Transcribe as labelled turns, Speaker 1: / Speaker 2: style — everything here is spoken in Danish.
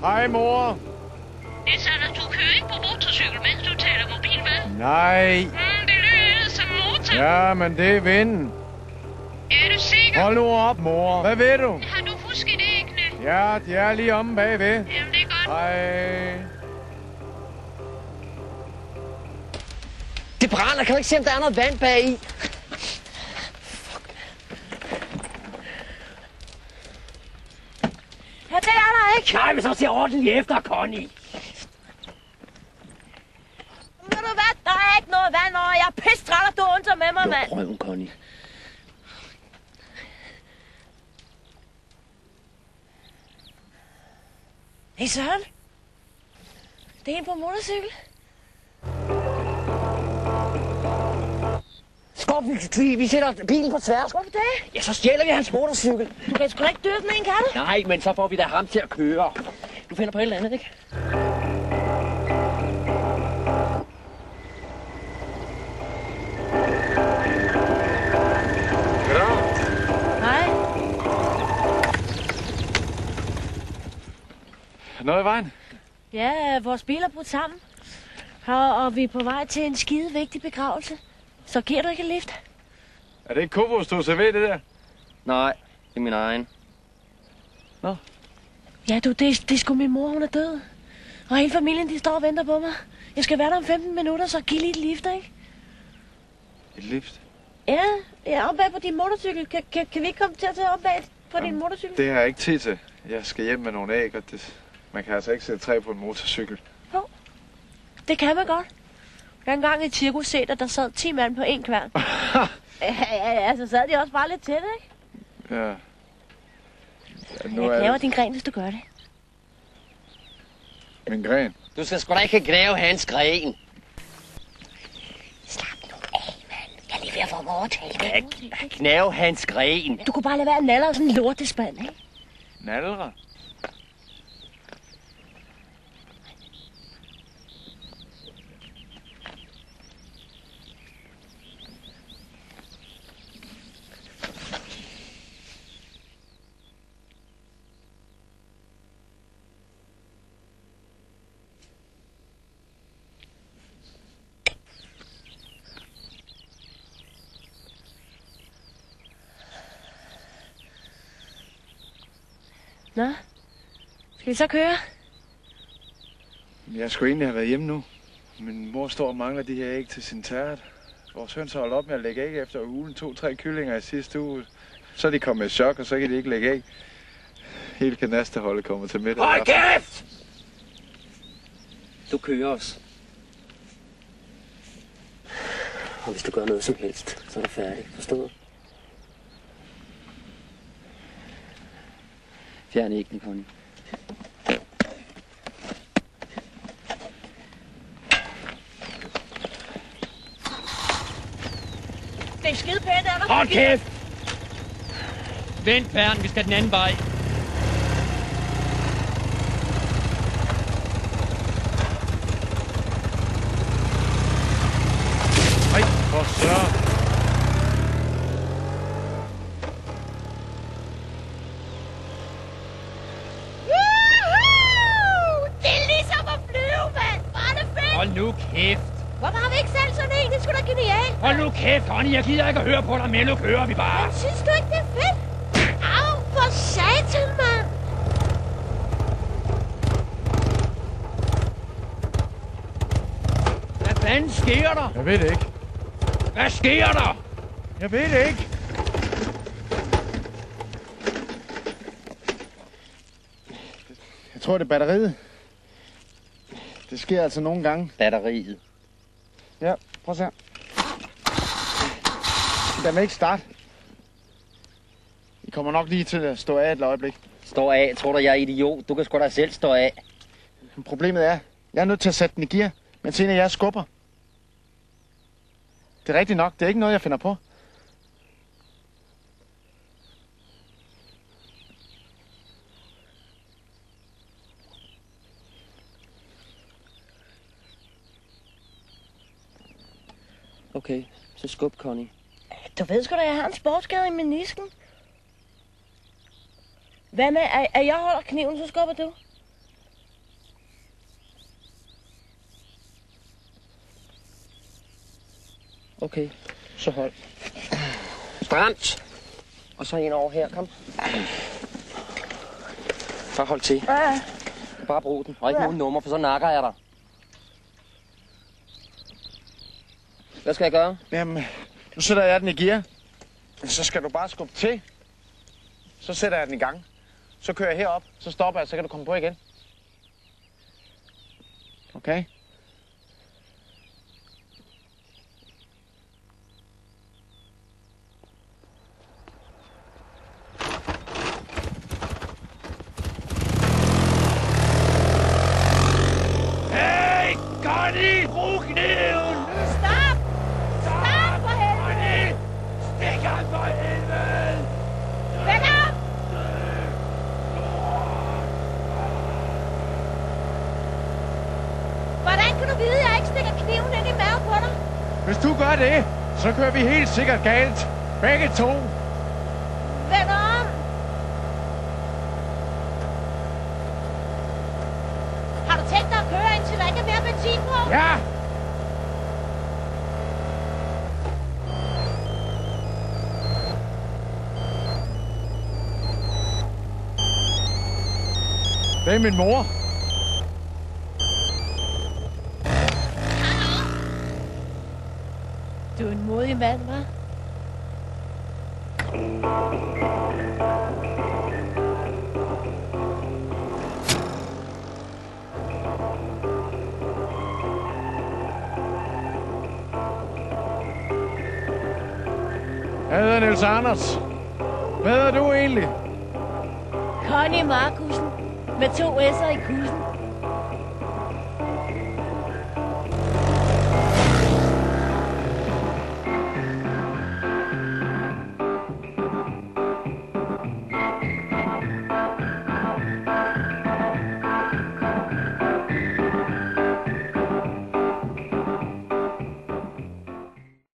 Speaker 1: Hej, mor.
Speaker 2: Alexander, du kører ikke på motorcykel, mens du taler mobil, vel?
Speaker 1: Nej.
Speaker 2: Det lyder som motor.
Speaker 1: Ja, men det er vinden.
Speaker 2: Er du sikker?
Speaker 1: Hold nu op, mor. Hvad ved du?
Speaker 2: Har du husket æggene?
Speaker 1: Ja, de er lige omme bagved.
Speaker 2: Jamen, det er godt.
Speaker 1: Hej.
Speaker 3: Det brænder. Kan du ikke se, om der er noget vand bagi?
Speaker 4: Ja, det er der ikke.
Speaker 3: Nej, men så se ordentligt efter, Connie.
Speaker 4: Ved du hvad? Der er ikke noget vand, og jeg er pisse træt, at du undrer med mig, mand.
Speaker 3: Luk røven, Connie.
Speaker 4: Hey, Søren. Det er en på motorcykel.
Speaker 3: Skub, vi sætter bilen på tværs.
Speaker 4: Hvorfor det?
Speaker 3: Ja, så stjæler vi hans motorcykel.
Speaker 4: Du kan sgu da ikke døbe med en, kan du?
Speaker 3: Nej, men så får vi da ham til at køre. Du finder på et eller andet, ikke?
Speaker 4: Nej.
Speaker 1: Noget i vejen?
Speaker 4: Ja, vores bil er brudt sammen. Og vi er på vej til en skide vigtig begravelse. Så giver du ikke en lift?
Speaker 1: Er det ikke Kobos, du serverer det der?
Speaker 3: Nej, det er min egen.
Speaker 1: Nå.
Speaker 4: Ja, du, det er sgu min mor, hun er død. Og hele familien, de står og venter på mig. Jeg skal være der om 15 minutter, så giv lige et lift, ikke?
Speaker 1: Et lift?
Speaker 4: Ja, jeg er oppe bag på din motorcykel. Kan vi ikke komme til at tage op bag på din motorcykel?
Speaker 1: Det har jeg ikke tid til. Jeg skal hjem med nogle æg, og man kan altså ikke sætte træ på en motorcykel.
Speaker 4: Jo, det kan man godt. Jeg har engang i et cirkus set, at der sad 10 mand på en kværn. Ja, så sad de også bare lidt tæt, ikke?
Speaker 1: Ja.
Speaker 4: Jeg kræver din gren, hvis du gør det.
Speaker 1: Min gren?
Speaker 3: Du skal sgu da ikke grave hans gren.
Speaker 4: Slap nu af, mand. Jeg er lige ved at få mig overtalt.
Speaker 3: Knæv hans gren.
Speaker 4: Du kunne bare lade være en naller og sådan en lortespand, ikke?
Speaker 1: Nalre?
Speaker 4: Nå, skal vi så køre?
Speaker 1: Jeg skulle egentlig have været hjemme nu. Min mor står og mangler de her æg til sin tært. Vores høns har holdt op med at lægge æg efter ugen. 2-3 kyllinger i sidste uge. Så er de kommet i chok, og så kan de ikke lægge æg. Hele kanasterholdet kommer til middag.
Speaker 3: Hold kæft! Du kører os. Og hvis du gør noget som helst, så er du færdig. Forstået? Fjern æggene, Connie.
Speaker 4: Det er skide pænt, er der?
Speaker 3: Hold kæft!
Speaker 5: Vent, Pern, vi skal den anden vej.
Speaker 1: Ej, for søren.
Speaker 5: Hold nu kæft.
Speaker 4: Hvorfor har vi ikke selv sådan en? Det skulle da genialt.
Speaker 5: Hold nu kæft, Connie. Jeg gider ikke at høre på dig, men nu kører vi bare.
Speaker 4: Men synes du ikke, det er fedt? Au, for satan, mand.
Speaker 5: Hvad fanden sker der?
Speaker 1: Jeg ved det ikke.
Speaker 5: Hvad sker der?
Speaker 1: Jeg ved det ikke. Jeg tror, det er batteriet. Det sker altså nogle gange.
Speaker 3: Batteriet.
Speaker 1: Ja, prøv at se her. Den vil ikke starte. I kommer nok lige til at stå af et øjeblik.
Speaker 3: Stå af. Tror du, jeg er idiot? Du kan sgu da selv stå af.
Speaker 1: Men problemet er, jeg er nødt til at sætte den i gear, mens en af jer skubber. Det er rigtigt nok. Det er ikke noget, jeg finder på.
Speaker 3: Okay, så skub, Connie.
Speaker 4: Du ved sgu da, jeg har en sportsskade i menisken. Hvad med, at jeg holder kniven, så skubber du?
Speaker 3: Okay, så hold. Stramt. Og så ind over her, kom. Bare hold til.
Speaker 4: Ja.
Speaker 3: Bare brug den. Og ikke nogen nummer, for så nakker jeg dig. Hvad skal jeg gøre?
Speaker 1: Jamen, nu sætter jeg den i gear. Så skal du bare skubbe til. Så sætter jeg den i gang. Så kører jeg herop, så stopper jeg, så kan du komme på igen. Okay? Hey, Connie! Brug kniven!
Speaker 4: Stop! Stop for helvede!
Speaker 1: Stik ham for helvede!
Speaker 4: Væk op! Hvordan kan du vide, at jeg ikke stikker kniven ind i maven på dig?
Speaker 1: Hvis du gør det, så kører vi helt sikkert galt. Begge to.
Speaker 4: Vend om! Har du tænkt dig at køre, indtil der ikke er mere benzin på?
Speaker 1: Ja! Det er min mor.
Speaker 4: Du er en modig mand, hva'?
Speaker 1: Jeg hedder Niels Anders. Hvad hedder du egentlig?
Speaker 4: Connie Markusen med 2 S'er i kussen.